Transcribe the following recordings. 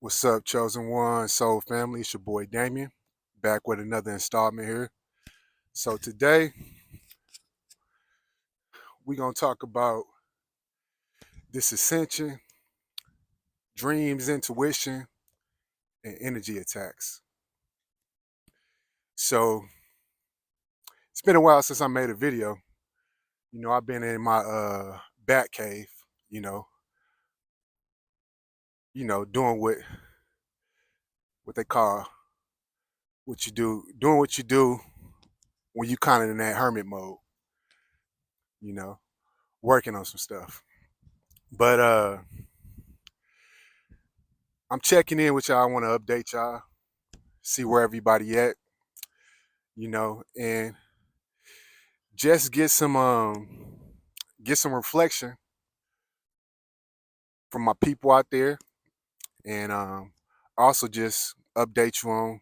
What's up, Chosen One, Soul Family? It's your boy Damien, back with another installment here. So today we're gonna talk about this ascension, dreams, intuition, and energy attacks. So it's been a while since I made a video. I've been in my bat cave, you know, doing what they call what you do, doing what you do when you kind of in that hermit mode, you know, working on some stuff. But I'm checking in with y'all. I want to update y'all, see where everybody at, and just get some reflection from my people out there, and also just update you on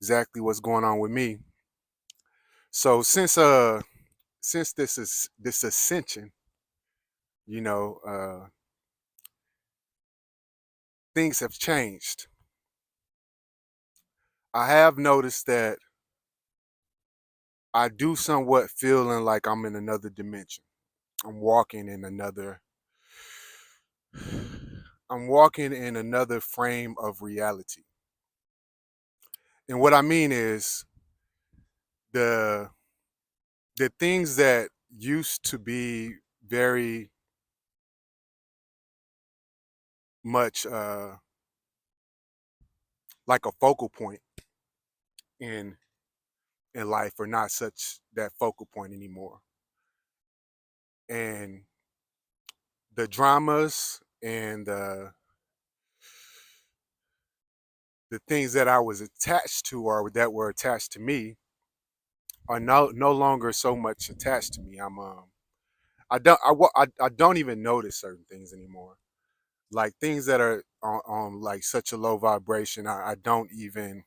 exactly what's going on with me. So since this ascension, you know, uh things have changed. I have noticed that I do somewhat feeling like I'm in another dimension. I'm walking in another I'm walking in another frame of reality. And what I mean is the the things that used to be very much like a focal point in life are not such that focal point anymore. And the dramas and the things that I was attached to or that were attached to me are no longer so much attached to me. I don't even notice certain things anymore. Like things that are on like such a low vibration, I don't even.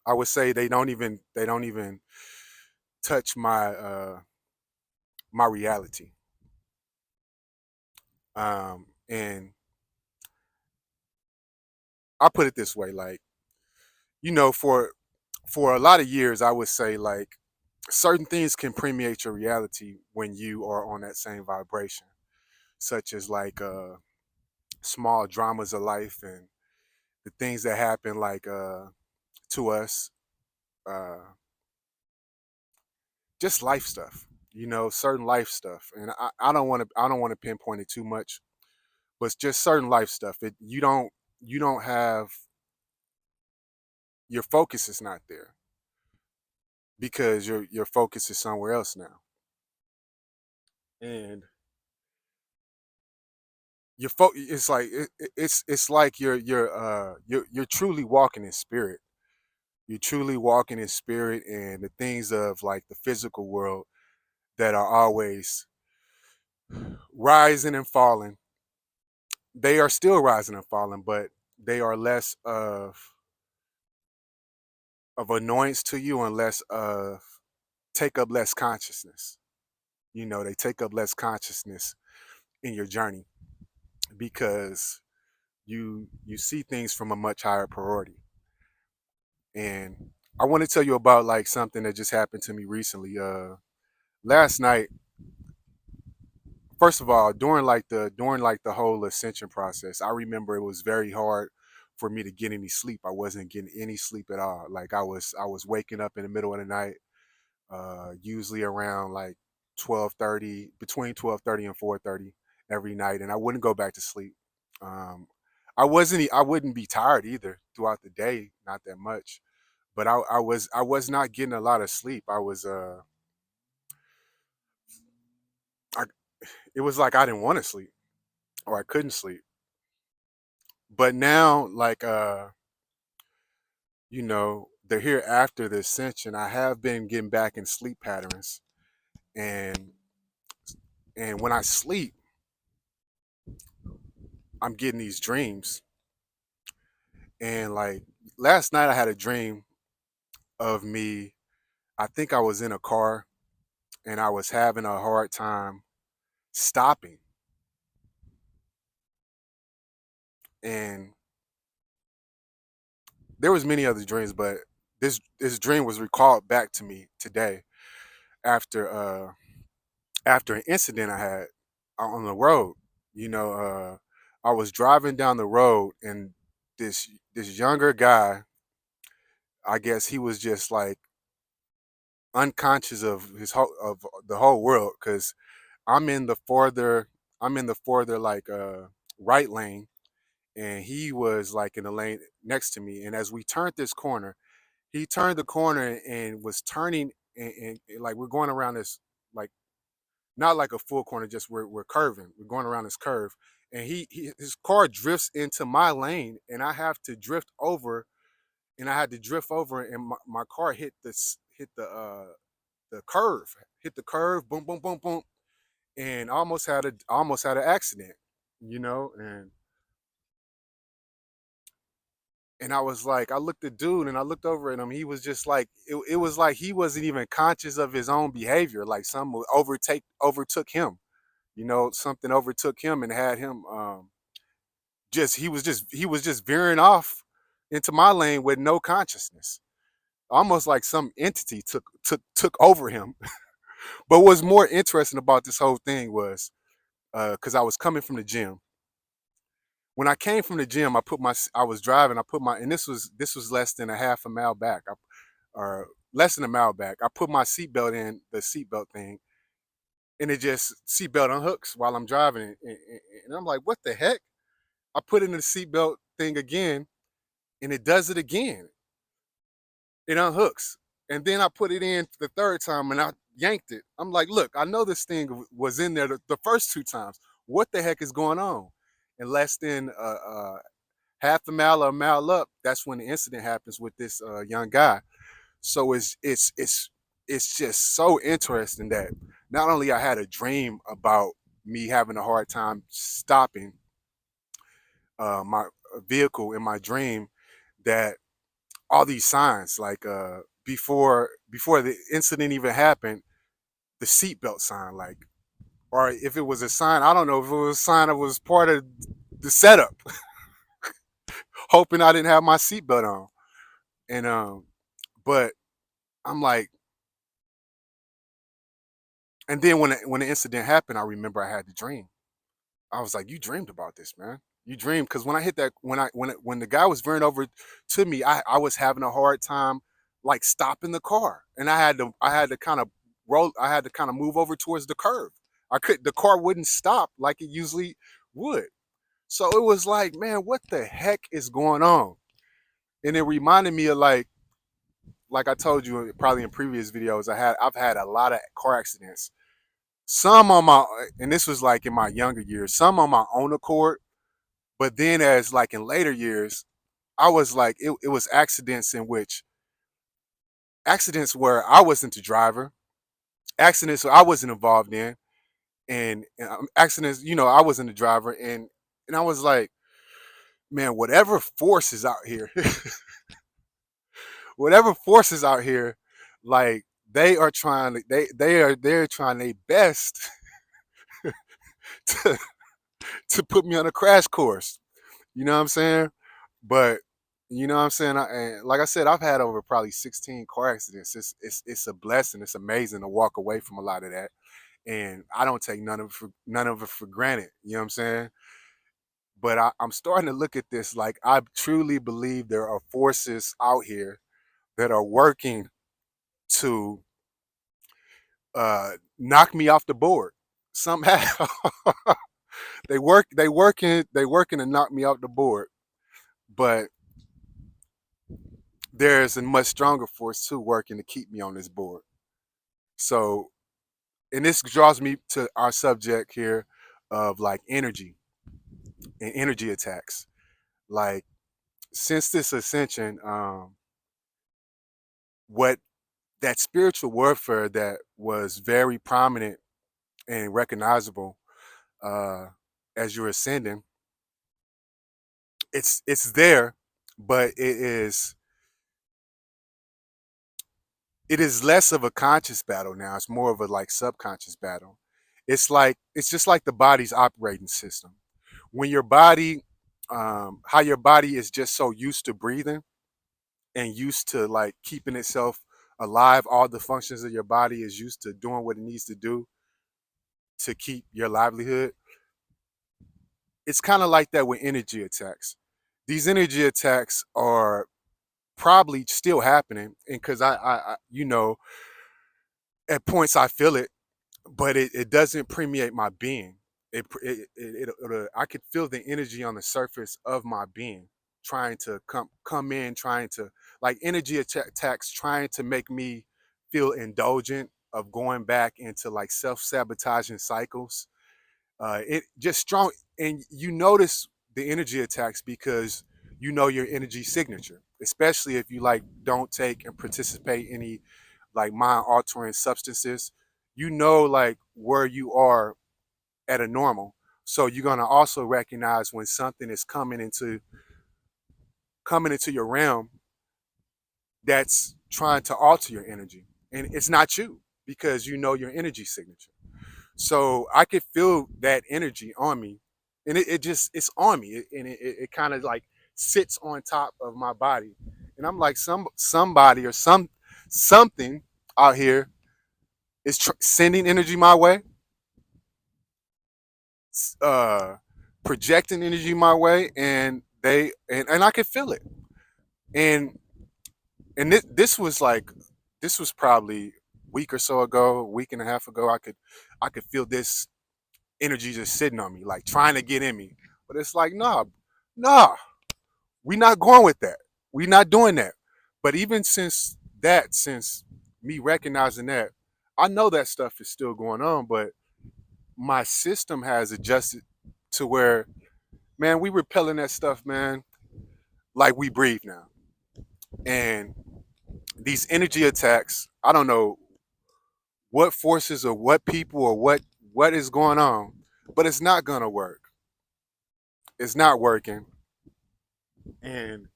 I would say they don't even touch my reality. And I put it this way, like for a lot of years, I would say like certain things can permeate your reality when you are on that same vibration, such as like small dramas of life and the things that happen like to us, uh, just life stuff. Certain life stuff, and I don't want to pinpoint it too much, but it's just certain life stuff. You don't have your focus is not there because your focus is somewhere else now, and it's like it's like you're truly walking in spirit. You're truly walking in spirit, and the things of like the physical world that are always rising and falling, they are still rising and falling, but they are less of annoyance to you and less of take up less consciousness. They take up less consciousness in your journey because you see things from a much higher priority. And I want to tell you about like something that just happened to me recently. Last night, first of all, during like the whole ascension process, I remember it was very hard for me to get any sleep. I wasn't getting any sleep at all. Like I was waking up in the middle of the night, usually around like 12:30, between 12:30 and 4:30 every night, and I wouldn't go back to sleep. Um, I wouldn't be tired either throughout the day, not that much, but I was not getting a lot of sleep. I, it was like I didn't want to sleep or I couldn't sleep. But now, like they're here after the ascension. I have been getting back in sleep patterns, and when I sleep, I'm getting these dreams. And like last night, I had a dream of me. I think I was in a car and I was having a hard time stopping. And there was many other dreams, but this dream was recalled back to me today after after an incident I had on the road. You know, I was driving down the road and this younger guy, I guess he was just like unconscious of his whole of the whole world because I'm in the farther I'm in the farther like right lane, and he was like in the lane next to me. And as we turned this corner, he turned the corner and was turning, and like we're going around this, like not like a full corner, just we're curving. We're going around this curve, and his car drifts into my lane, and I have to drift over, and I had to drift over, and my car hit the curve, hit the curve, boom, boom, boom, boom, and almost had an accident, you know, and I was like, I looked at dude and I looked over at him. He was just like, it was like he wasn't even conscious of his own behavior. Like something overtook him. You know, something overtook him and had him just he was just veering off into my lane with no consciousness. Almost like some entity took over him. But what's more interesting about this whole thing was because I was coming from the gym. When I came from the gym, I was driving. I put my and this was less than a half a mile back, or less than a mile back. I put my seatbelt in the seatbelt thing, and it just seatbelt unhooks while I'm driving, and I'm like, what the heck? I put in the seatbelt thing again, and it does it again. It unhooks, and then I put it in the third time, and I yanked it. I'm like, look, I know this thing was in there the first two times. What the heck is going on? And less than half a mile or a mile up, that's when the incident happens with this young guy. So it's just so interesting that not only I had a dream about me having a hard time stopping my vehicle in my dream, that all these signs like before the incident even happened, the seatbelt sign, like, or if it was a sign, I don't know if it was a sign that was part of the setup, hoping I didn't have my seatbelt on. And but I'm like, and then when the incident happened, I remember I had the dream. I was like, "You dreamed about this, man. You dreamed." Because when I hit that, when the guy was veering over to me, I was having a hard time like stopping the car, and I had to kind of roll. I had to kind of move over towards the curve. The car wouldn't stop like it usually would. So it was like, man, what the heck is going on? And it reminded me of like I told you probably in previous videos, I've had a lot of car accidents. Some on my and this was like in my younger years, some on my own accord, but then as like in later years, I was like it was accidents where I wasn't the driver, accidents I wasn't involved in, and accidents, you know, I wasn't the driver, and I was like, man, whatever force is out here, whatever force is out here, like they're trying their best to to put me on a crash course. You know what I'm saying? But you know what I'm saying? And like I said, I've had over probably 16 car accidents. It's a blessing. It's amazing to walk away from a lot of that, and I don't take none of it for granted. You know what I'm saying? But I'm starting to look at this like I truly believe there are forces out here that are working to knock me off the board somehow. They working to knock me off the board, but there's a much stronger force too working to keep me on this board. So, and this draws me to our subject here of like energy and energy attacks. Like since this ascension, what that spiritual warfare that was very prominent and recognizable uh, as you're ascending, it's there, but it is less of a conscious battle now. It's more of a like subconscious battle. It's just like the body's operating system. When your body, how your body is just so used to breathing, and used to like keeping itself alive, all the functions of your body is used to doing what it needs to do to keep your livelihood. It's kind of like that with energy attacks. These energy attacks are probably still happening, and because at points I feel it, but it doesn't permeate my being. I could feel the energy on the surface of my being trying to come in, trying to like energy attacks, trying to make me feel indulgent of going back into like self-sabotaging cycles. It just strong, and you notice the energy attacks because you know your energy signature, especially if you like don't take and participate any like mind altering substances. You know like where you are at a normal, so you're gonna also recognize when something is coming into your realm that's trying to alter your energy, and it's not you because you know your energy signature. So I could feel that energy on me, and it's on me, and it kind of like sits on top of my body, and I'm like somebody or something out here is sending energy my way, uh, projecting energy my way, and and I could feel it, and this was probably a week or so ago, a week and a half ago. I could feel this energy just sitting on me, like trying to get in me. But it's like, nah, we not going with that. We not doing that. But even since me recognizing that, I know that stuff is still going on, but my system has adjusted to where, man, we repelling that stuff, man, like we breathe now. And these energy attacks, I don't know what forces or what people or what is going on, but it's not gonna work. It's not working. And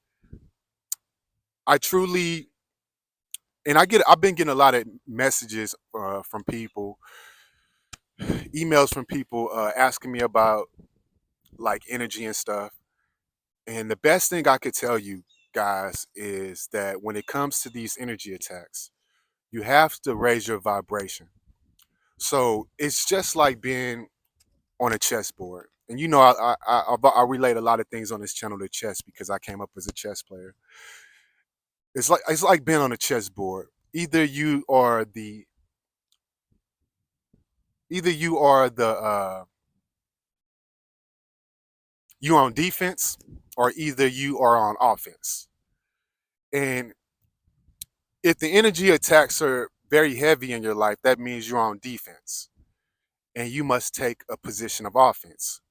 I truly, and I've been getting a lot of messages from people, emails from people asking me about like energy and stuff. And the best thing I could tell you guys is that when it comes to these energy attacks, you have to raise your vibration. So it's just like being on a chessboard. And you know, I relate a lot of things on this channel to chess because I came up as a chess player. It's like being on a chessboard. Either you on defense, or either you are on offense. And if the energy attacks are very heavy in your life, that means you're on defense, and you must take a position of offense.